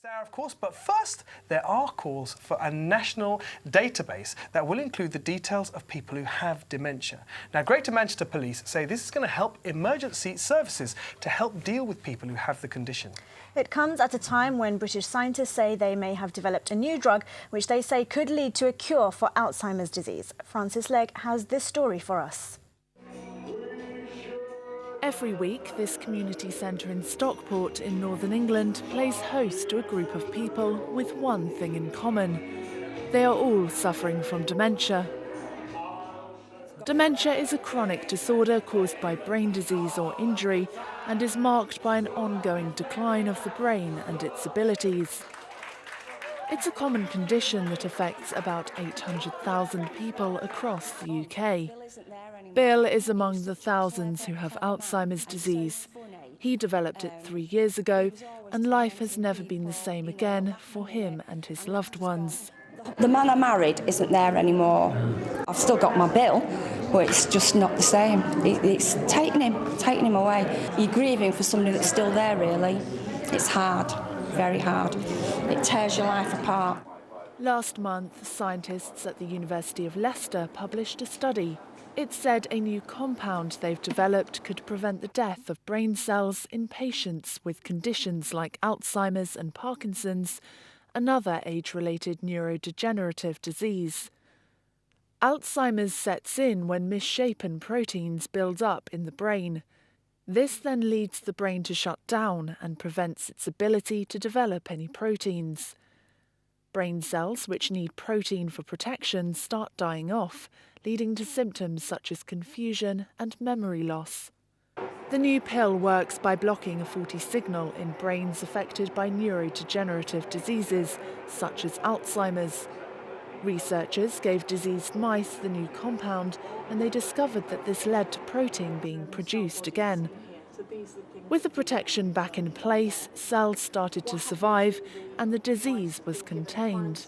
Sarah, of course, but first there are calls for a national database that will include the details of people who have dementia. Now, Greater Manchester Police say this is going to help emergency services to help deal with people who have the condition. It comes at a time when British scientists say they may have developed a new drug which they say could lead to a cure for Alzheimer's disease. Francis Legg has this story for us. Every week, this community centre in Stockport in northern England plays host to a group of people with one thing in common. They are all suffering from dementia. Dementia is a chronic disorder caused by brain disease or injury and is marked by an ongoing decline of the brain and its abilities. It's a common condition that affects about 800,000 people across the UK. Bill is among the thousands who have Alzheimer's disease. He developed it 3 years ago, and life has never been the same again for him and his loved ones. The man I married isn't there anymore. I've still got my Bill, but it's just not the same. It's taking him away. You're grieving for somebody that's still there, really. It's hard, very hard. It tears your life apart. Last month, scientists at the University of Leicester published a study. It said a new compound they've developed could prevent the death of brain cells in patients with conditions like Alzheimer's and Parkinson's, another age-related neurodegenerative disease. Alzheimer's sets in when misshapen proteins build up in the brain. This then leads the brain to shut down and prevents its ability to develop any proteins. Brain cells, which need protein for protection, start dying off, leading to symptoms such as confusion and memory loss. The new pill works by blocking a faulty signal in brains affected by neurodegenerative diseases, such as Alzheimer's. Researchers gave diseased mice the new compound, and they discovered that this led to protein being produced again. With the protection back in place, cells started to survive and the disease was contained.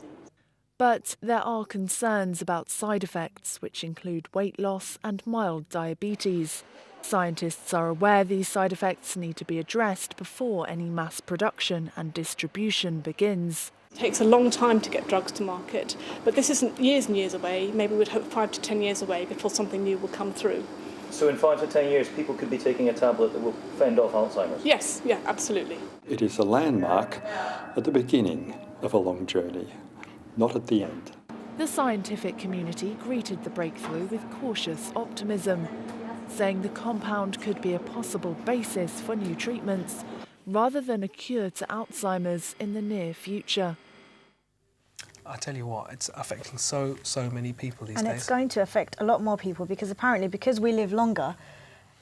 But there are concerns about side effects, which include weight loss and mild diabetes. Scientists are aware these side effects need to be addressed before any mass production and distribution begins. It takes a long time to get drugs to market, but this isn't years and years away. Maybe we'd hope 5 to 10 years away before something new will come through. So in 5 to 10 years, people could be taking a tablet that will fend off Alzheimer's? Yes, yeah, absolutely. It is a landmark at the beginning of a long journey, not at the end. The scientific community greeted the breakthrough with cautious optimism, saying the compound could be a possible basis for new treatments rather than a cure to Alzheimer's in the near future. I tell you what, it's affecting so many people these days. And it's going to affect a lot more people because apparently because we live longer,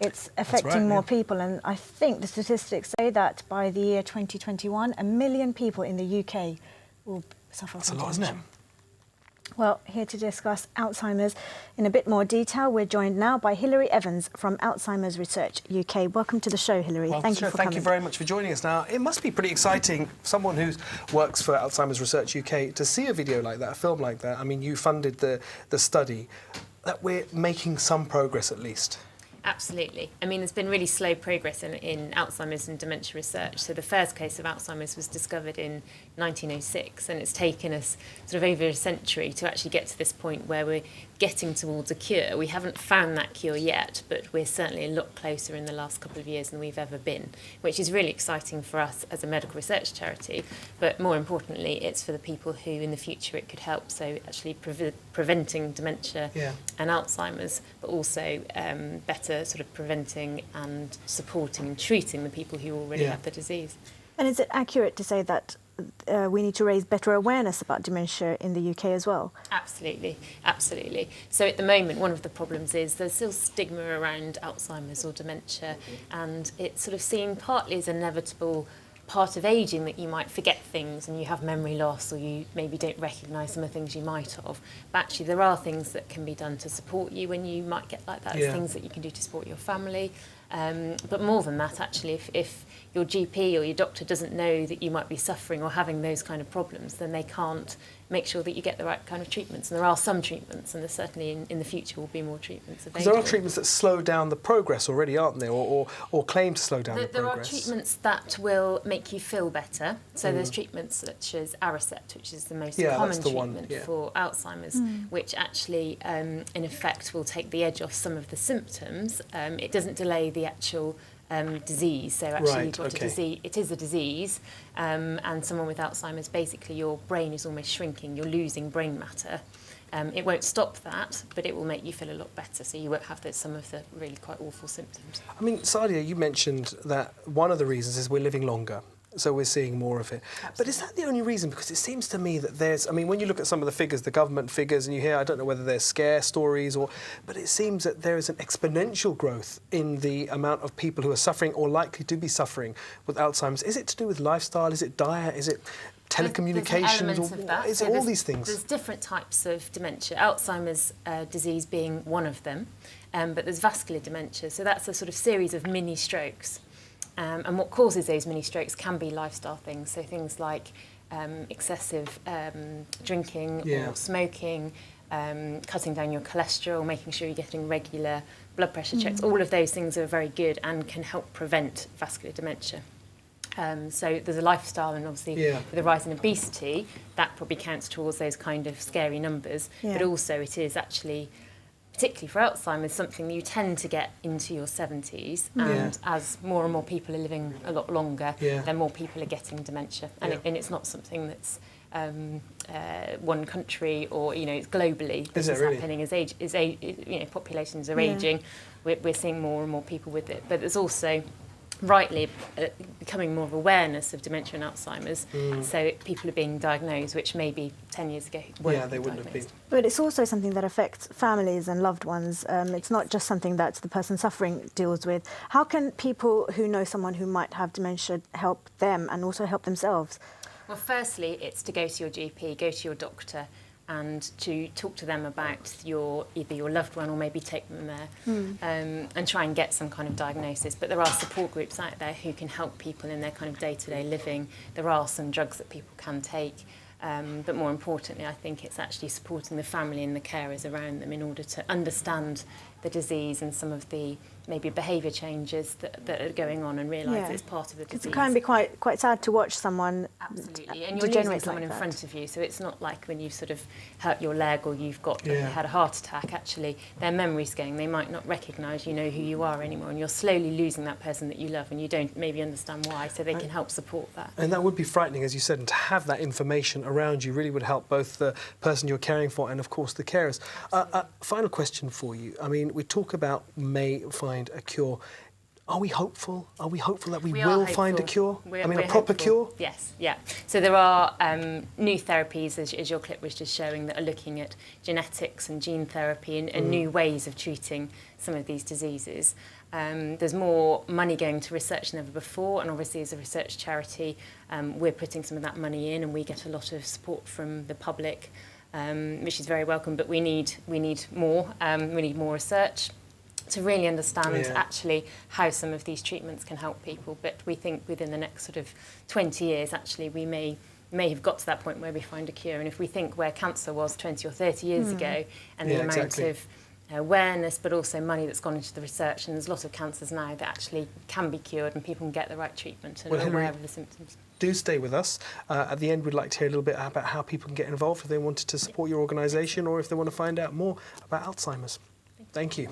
it's affecting more people. And I think the statistics say that by the year 2021, 1 million people in the UK will suffer from dementia. That's a lot, isn't it? Well, here to discuss Alzheimer's in a bit more detail, we're joined now by Hilary Evans from Alzheimer's Research UK. Welcome to the show, Hilary. Thank you for coming. Thank you very much for joining us. Now, it must be pretty exciting, someone who works for Alzheimer's Research UK, to see a video like that, a film like that. I mean, you funded the study, that we're making some progress at least. Absolutely. I mean, there's been really slow progress in Alzheimer's and dementia research. So the first case of Alzheimer's was discovered in 1906, and it's taken us sort of over a century to actually get to this point where we're getting towards a cure. We haven't found that cure yet, but we're certainly a lot closer in the last couple of years than we've ever been, which is really exciting for us as a medical research charity. But more importantly, it's for the people who in the future it could help. So actually preventing dementia and Alzheimer's, but also better sort of preventing and supporting and treating the people who already have the disease. And is it accurate to say that we need to raise better awareness about dementia in the UK as well? Absolutely, absolutely. So at the moment, one of the problems is there's still stigma around Alzheimer's or dementia, and it's sort of seen partly as an inevitable part of ageing that you might forget things and you have memory loss, or you maybe don't recognise some of the things you might have. But actually there are things that can be done to support you when you might get like that. There's things that you can do to support your family. But more than that, actually, if your GP or your doctor doesn't know that you might be suffering or having those kind of problems, then they can't make sure that you get the right kind of treatments. And there are some treatments, and there certainly in the future will be more treatments available. There are treatments that slow down the progress already, aren't there, or claim to slow down the progress? There are treatments that will make you feel better. So there's treatments such as Aricept, which is the most common treatment for Alzheimer's, which actually, in effect, will take the edge off some of the symptoms. It doesn't delay the actual disease. So actually you've got a disease, it is a disease, and someone with Alzheimer's, basically your brain is almost shrinking, you're losing brain matter. It won't stop that, but it will make you feel a lot better, so you won't have some of the really quite awful symptoms. I mean, Sadia, you mentioned that one of the reasons is we're living longer. So we're seeing more of it. Absolutely. But is that the only reason? Because it seems to me that there's, I mean, when you look at some of the figures, the government figures, and you hear, I don't know whether they're scare stories but it seems that there is an exponential growth in the amount of people who are suffering or likely to be suffering with Alzheimer's. Is it to do with lifestyle? Is it diet? Is it telecommunications? Is it all these things? There's different types of dementia, Alzheimer's disease being one of them, but there's vascular dementia. So that's a sort of series of mini strokes. And what causes those mini strokes can be lifestyle things, so things like excessive drinking or smoking, cutting down your cholesterol, making sure you're getting regular blood pressure checks. All of those things are very good and can help prevent vascular dementia. So there's a lifestyle, and obviously with the rise in obesity, that probably counts towards those kind of scary numbers. But also it is actually, particularly for Alzheimer's, something you tend to get into your 70s, and as more and more people are living a lot longer, then more people are getting dementia, and, and it's not something that's one country or it's globally. This is really happening as populations are aging. We're seeing more and more people with it, but there's also rightly becoming more of awareness of dementia and Alzheimer's, so people are being diagnosed, which maybe 10 years ago they wouldn't have been. But it's also something that affects families and loved ones. It's not just something that the person suffering deals with. How can people who know someone who might have dementia help them and also help themselves? Well, firstly, it's to go to your GP, go to your doctor, and to talk to them about either your loved one or maybe take them there and try and get some kind of diagnosis. But there are support groups out there who can help people in their kind of day-to-day living. There are some drugs that people can take, but more importantly, I think it's actually supporting the family and the carers around them in order to understand the disease and some of the maybe behaviour changes that are going on, and realise it's part of the disease. It can be quite sad to watch someone absolutely, and you're losing someone in front of you, so it's not like when you've sort of hurt your leg or you've got had a heart attack. Actually, their memory's going, they might not recognise who you are anymore, and you're slowly losing that person that you love, and you don't maybe understand why, so they can help support that. And that would be frightening, as you said, and to have that information around you really would help both the person you're caring for and, of course, the carers. Final question for you. I mean, we talk about may find a cure. Are we hopeful? Are we hopeful that we will find a cure? A proper cure? Yes, yeah. So there are new therapies, as your clip was just showing, that are looking at genetics and gene therapy and new ways of treating some of these diseases. There's more money going to research than ever before, and obviously as a research charity, we're putting some of that money in, and we get a lot of support from the public, which is very welcome, but we need more. We need more research to really understand actually how some of these treatments can help people. But we think within the next sort of 20 years, actually, we may have got to that point where we find a cure. And if we think where cancer was 20 or 30 years ago, and the amount of awareness, but also money that's gone into the research, and there's a lot of cancers now that actually can be cured and people can get the right treatment and are aware of the symptoms. Do stay with us. At the end, we'd like to hear a little bit about how people can get involved if they wanted to support your organisation or if they want to find out more about Alzheimer's. Thank you.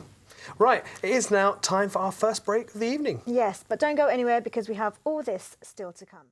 Right, it is now time for our first break of the evening. Yes, but don't go anywhere because we have all this still to come.